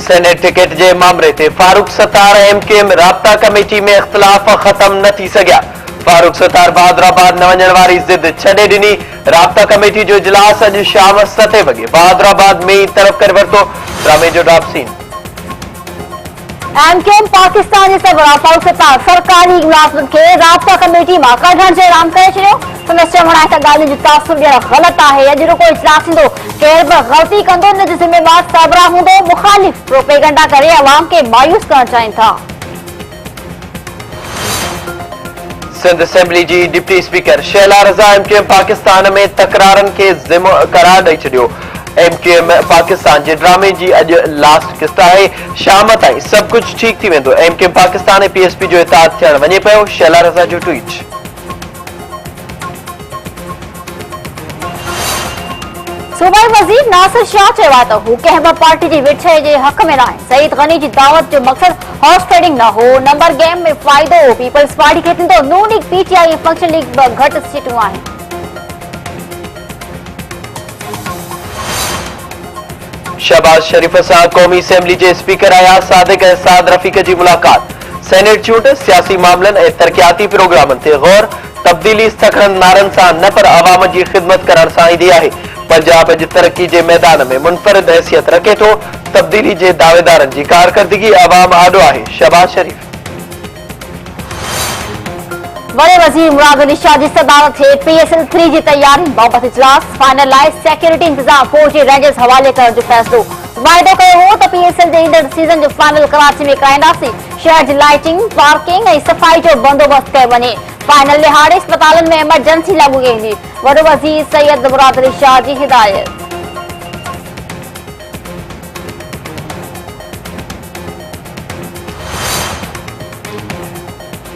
Senate ticket के मामले ते फारूक सत्तार एमकेएम राब्ता कमेटी में इख्तिलाफ खत्म न थी सघिया। फारूक सत्तार बहादुराबाद न वञण वारी जिद छॾे ॾिनी। राब्ता कमेटी जो इजलास अॼु शाम 7 वॻे बहादुराबाद में ही तरफ़ करे वरितो। ड्रामे जो ड्राप सीन। एमकेएम पाकिस्तान जे सरबराह फारूक सत्तार सरकारी मुलाज़िमनि खे राब्ता कमेटी मां कढण जो ऐलान करे छॾियो। संदसि चवण आहे त ॻाल्हियुनि जो तासुर ॾियणु ग़लति आहे। अॼु रुको इजलास थींदो, केरु बि ग़लती कंदो न जो ज़िम्मेवार सरबराह हूंदो। मुखालिफ़ प्रोपेगेंडा करे अवाम खे मायूस करणु चाहिनि था। सिंध असेंबली जी डिप्टी स्पीकर शैला रज़ा एमकेएम पाकिस्तान में तकरारनि खे ज़िम्मो करार ॾेई छॾियो। एमकेएम पाकिस्तान जे ड्रामे जी अॼु लास्ट किस्त आहे। शाम ताईं सभु कुझु ठीक थी वेंदो। एमकेएम पाकिस्तान ऐं पीएसपी जो इताद थियणु वञे पियो। शैला रज़ा जो ट्वीट। सूबाई वज़ीर नासिर शाह चयो आहे त हू कंहिं बि पार्टी जी विछे जे हक़ में न आहे। सईद गनी जी दावत जो मक़सद हॉर्स ट्रेडिंग न हो। नंबर गेम में फ़ाइदो पीपल्स पार्टी खे थींदो। नून लीग पीटीआई ऐं फंक्शन लीग बि घटि सीटूं आहिनि। शहबाज शरीफ सां क़ौमी असेंबली जे स्पीकर अयाज़ सादिक ऐं साद रफ़ीक जी मुलाक़ात। सेनेट चूंड सियासी मामलनि ऐं तरक़ियाती प्रोग्रामनि ते गौर। तब्दीली सखड़नि नारनि सां न पर अवाम जी ख़िदमत करण सां ईंदी आहे। पंजाब अॼु तरक्की जे मैदान में मुनफरिद हैसियत रखे थो। तब्दीली जे दावेदारनि जी कारकर्दगी अवाम आॾो आहे। शहबाज शरीफ। वॾे वज़ीर मुराद अली शाह जी सदारत हेठि PSL 3 जी तैयारी बाबति इजलास। फाइनल लाइ सिक्योरिटी इंतजाम फौज जे रेंजर्स हवाले करण जो फ़ैसिलो। वाइदो कयो हो त PSL जे ईंदड़ सीज़न जो फाइनल कराची में कराईंदासीं। शहर जी लाइटिंग, पार्किंग ऐं सफ़ाई जो बंदोबस्त कयो वञे। फाइनल लिहाड़े अस्पतालनि में इमरजेंसी लागू कई वेंदी। वॾो वज़ीर सैयद मुराद अली शाह जी हिदायत।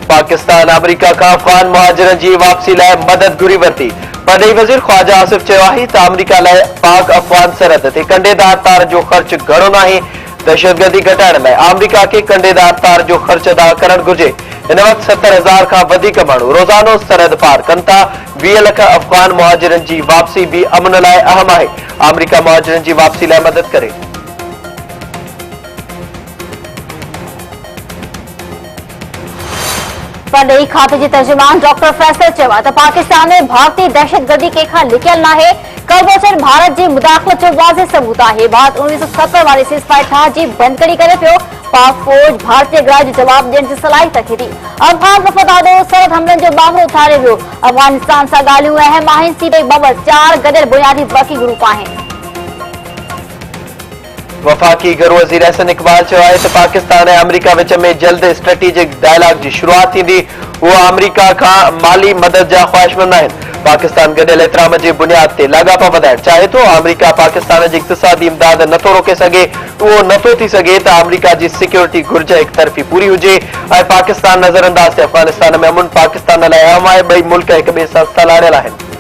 पाकिस्तान अमेरिका का अफगान मुहाजिरनि जी वापसी लाइ मदद घुरी वरिती। परॾेही वज़ीर ख्वाजा आसिफ चयो आहे त अमेरिका लाइ पाक अफगान सरहद ते कंडेदार तार जो ख़र्च घणो न आहे। दहशतगर्दी घटाइण लाइ अमेरिका खे कंडेदार तार जो ख़र्च अदा करणु घुर्जे। हिन वक़्तु 70,000 खां वधीक माण्हू रोज़ानो सरहद पार कनि था। 20 लख अफगान मुहाजिरनि जी वापसी भी अमन लाइ अहम आहे। अमेरिका मुहाजिरनि जी वापसी लाइ मदद करे। परॾेही खाते जे तर्जुमान डॉक्टर फैसल चयो आहे त पाकिस्तान में भारतीय दहशतगर्दी कंहिंखां लिकियल न आहे। कल्बोचर भारत जी मुदाख़लत जो वाज़े सबूत आहे। भारत 1970 वारी सीज़फायर ठाह जी बंदकड़ी करे पियो। पाक फौज भारतीय ग्राह जो जवाब ॾियण जी सलाहियत रखे थी। अफगान वफ़ादारो सरहद हमलनि जो मामलो उथारे वियो। अफगानिस्तान सां ॻाल्हियूं अहम आहिनि। सीबई बाबति 4 गॾियल बुनियादी तरक़ी ग्रुप आहिनि। वफ़ाक़ी घरू वज़ीर अहसन इक़बाल चयो आहे त पाकिस्तान ऐं अमेरिका विच में जल्द स्ट्रेटेजिक डायलॉग जी शुरूआत थींदी। उहा अमेरिका खां माली मदद जा ख़्वाहिशमंद आहिनि। पाकिस्तान गॾियल एतिराम जे बुनियाद ते लाॻापा वधाइण चाहे थो। अमेरिका पाकिस्तान जी इक़्तिसादी इमदाद नथो रोके सघे। उहो नथो थी सघे त अमेरिका जी सिक्योरिटी घुर्ज हिक तरफ़ी पूरी हुजे ऐं पाकिस्तान नज़रअंदाज़ ते अफ़गानिस्तान में अमन पाकिस्तान लाइ अहम आहे। ॿई मुल्क हिक ॿिए सां सलाड़ियल आहिनि।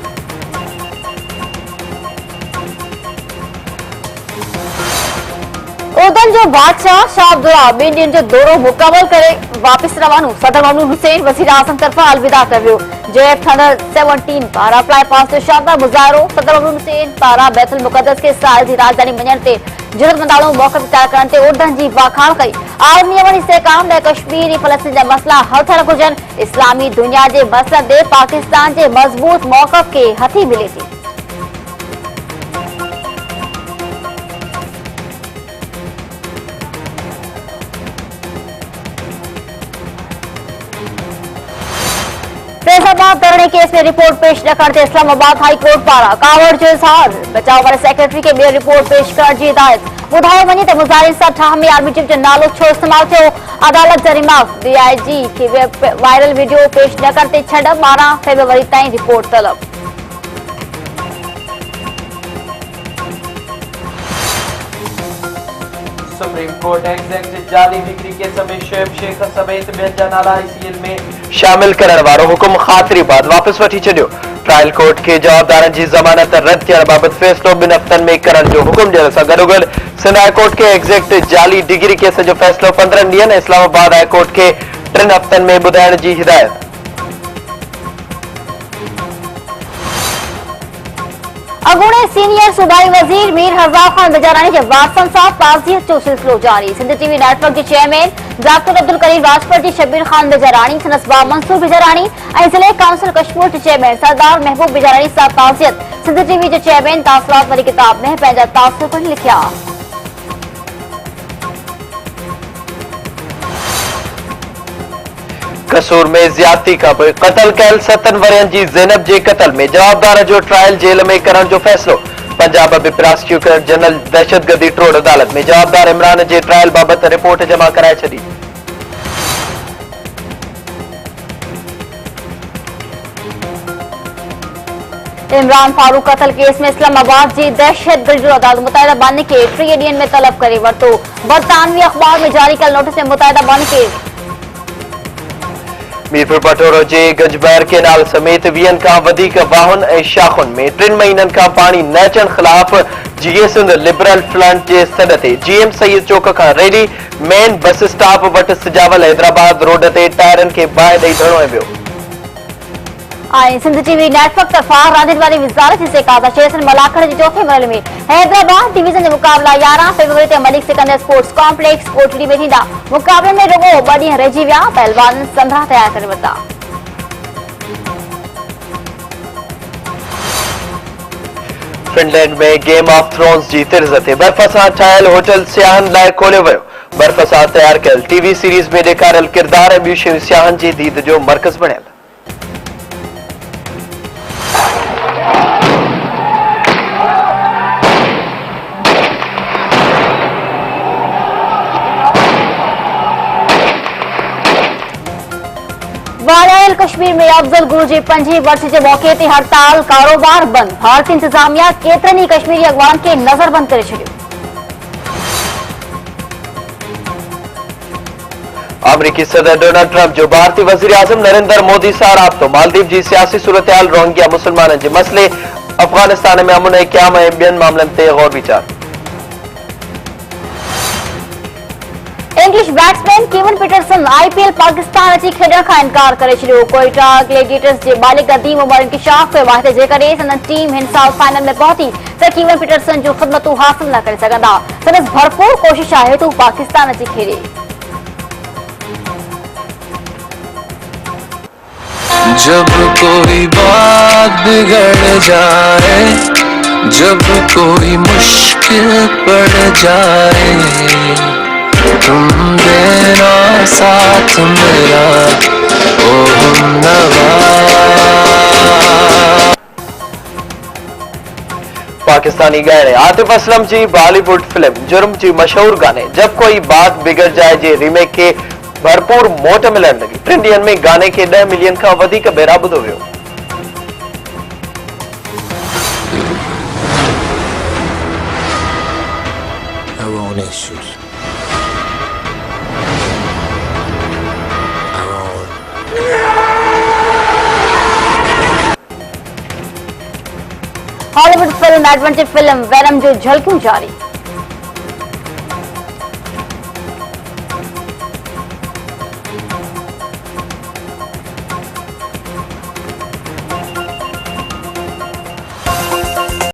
उर्दन जो बादशाह शाह अब्दुल्ला 2 ॾींहनि जो दौरो मुकमल करे वापस रवानो। सदर ममनून हुसैन वज़ीर आज़म तरफ़ां अलविदा कर वियो। जेट थंडर 17 पारां फ्लाई पास जो शानदार मुज़ाहिरो। सदर ममनून हुसैन पारां बैतुल मुक़द्दस खे इसराइल जी राजधानी मञण ते जुरतमंदाणो मौक़िफ़ इख्तियार करण ते उर्दन जी वाखाण कई। आलमी अमन इस्तेहकाम लाइ कश्मीर ऐं फ़लस्तीन जा मसइला हल थियण घुरिजनि। इस्लामी दुनिया जे मसइलनि ते पाकिस्तान जे मज़बूत मौक़िफ़ खे हथी मिले थी। फैज़ाबाद धरणे केस में रिपोर्ट पेश न करण ते इस्लामाबाद हाई कोर्ट पारां कावड़ जो इज़हार। बचाव वारे सेक्रेटरी खे ॿीहर रिपोर्ट पेश करण जी हिदायत। ॿुधायो वञे त मुज़ाहिरनि सां ठाह में आर्मी चीफ जो नालो छो इस्तेमाल थियो। अदालत जा रिमार्क। DIG खे वायरल वीडियो पेश न करण ते छॾ। 12 फरवरी ताईं रिपोर्ट तलब। सुप्रीम कोर्ट एग्जैक्ट जाली डिग्री केस में शोएब शेख समेत ॿियनि जा नाला ICL में शामिल करण वारो हुकुम ख़ातिरी बाद वापस वठी छॾियो। ट्रायल कोर्ट के जवाबदारनि जी ज़मानत रद्द थियण बाबति फ़ैसिलो 2 हफ़्तनि में करण जो हुकुम ॾियण सां गॾोगॾु सिंध हाई कोर्ट के एग्जैक्ट जाली डिग्री केस जो फ़ैसिलो 15 ॾींहनि इस्लामाबाद हाई कोर्ट के 3 हफ़्तनि में ॿुधाइण जी हिदायत। अगूणे सीनियर सूबाई वजीर मीर हरज़ा खान बिजारानी जे वारसनि सां ताज़ियत जो सिलसिलो जारी। सिंध टीवी नेटवर्क जे चेयरमैन डॉक्टर अब्दुल करीम वाजपेयी जी शब्बीर खान बिजारानी, संदसि भाउ मंसूर बिजारानी ऐं ज़िले काउंसिल कश्मीर जे चेयरमैन सरदार महबूब बिजारानी सां ताज़ियत। सिंध टीवी जे चेयरमैन तासुरात वारी किताब में पंहिंजा तासुर पिणु लिखिया। कसूर में ज्यादती खां पोइ क़त्ल कयल 7 वरियनि जी ज़ैनब जे क़त्ल में जवाबदार जो ट्रायल जेल में करण जो फ़ैसिलो। पंजाब में प्रोसिक्यूटर जनरल दहशतगर्दी ट्रोड़ अदालत में जवाबदार इमरान जे ट्रायल बाबति रिपोर्ट जमा कराए छॾी। इमरान फारूक कत्ल केस में इस्लामाबाद जी दहशतगर्दी अदालत मुतहिदा बानी के 3 ॾींहनि में तलब करे वरितो। बरतानवी अख़बार में जारी कयल नोटिस में मुतहिदा बानी के मीरपुर पटोरो जे गंजबैर केनाल समेत 20 खां वधीक वाहुनि ऐं शाखुनि में 3 महीननि खां पाणी न अचण ख़िलाफ़ जीए सिंध लिबरल फ्रंट जे सॾ ते जीएम सईद चौक खां रैली मेन बस स्टॉप वटि सिजावल हैदराबाद रोड ते टायरनि खे बाहि ॾेई धरणो वियो। सिंध टीवी नेटवर्क तरफा रांदियुनि वारी वज़ारत जी सेकाता शेरसन मलाखड़ जे चौथे मरहले में हैदराबाद डिवीजन जे मुक़ाबला 11 फरवरी ते मलिक सिकंदर स्पोर्ट्स कॉम्प्लेक्स कोटड़ी में थींदा। मुक़ाबले में रुगो 2 ॾींहं रहिजी विया। पहलवान संभरा तयार करे वरिता। फिनलैंड में गेम ऑफ थ्रोन्स जी तिर्ज़ ते बर्फ़ सां ठाहियल होटल सियाहनि लाइ खोलियो वियो। बर्फ़ सां तयार कयल टीवी सीरीज़ में ॾेखारियल किरदार ऐं ॿियूं शयूं सियाहनि जी दीद जो मर्कज़ बणियल। वारायल कश्मीर में अफजल गुरु जे 5 वर्ष जे मौके ते हड़ताल, कारोबार बंद। भारतीय इंतजामिया केतिरनि ई कश्मीरी अॻवान खे नज़रबंद करे छॾियो। अमरीकी सदर डोनाल्ड ट्रंप जो भारतीय वज़ीर आज़म नरेंद्र मोदी सां राब्तो। मालदीव जी सियासी सूरतहाल, रोहिंग्या मुसलमाननि जे मसइले, अफ़गानिस्तान में अमन ऐं क़याम ऐं ॿियनि मामलनि ते गौर वीचार। English batsman Kevin Pietersen IPL Pakistan अची खेॾण खां इनकार करे छॾियो। कोयटा ग्लेडिएटर्स जे मालिक अदीम उमर इंकिशाफ कयो आहे त जेकॾहिं संदसि टीम हिन साल फाइनल में पहुती त केवन पीटरसन जूं ख़िदमतूं हासिल न करे सघंदा। संदसि भरपूर कोशिश आहे त हू पाकिस्तान अची खेॾे। जब कोई बात बिगड़ जाए, जब कोई मुश्किल पड़ जाए, तुम देना साथ मेरा ओ हमनवा। पाकिस्तानी गायक आतिफ असलम जी बॉलीवुड फिल्म जुर्म जी मशहूर गाने जब कोई बात बिगड़ जाए जे रीमेक के भरपूर मोट मिलण लगी। 3 ॾींहनि में गाने खे 10 मिलियन खां वधीक भेरा ॿुधो वियो। Hollywood film adventure film venom जो झलकियूं जारी।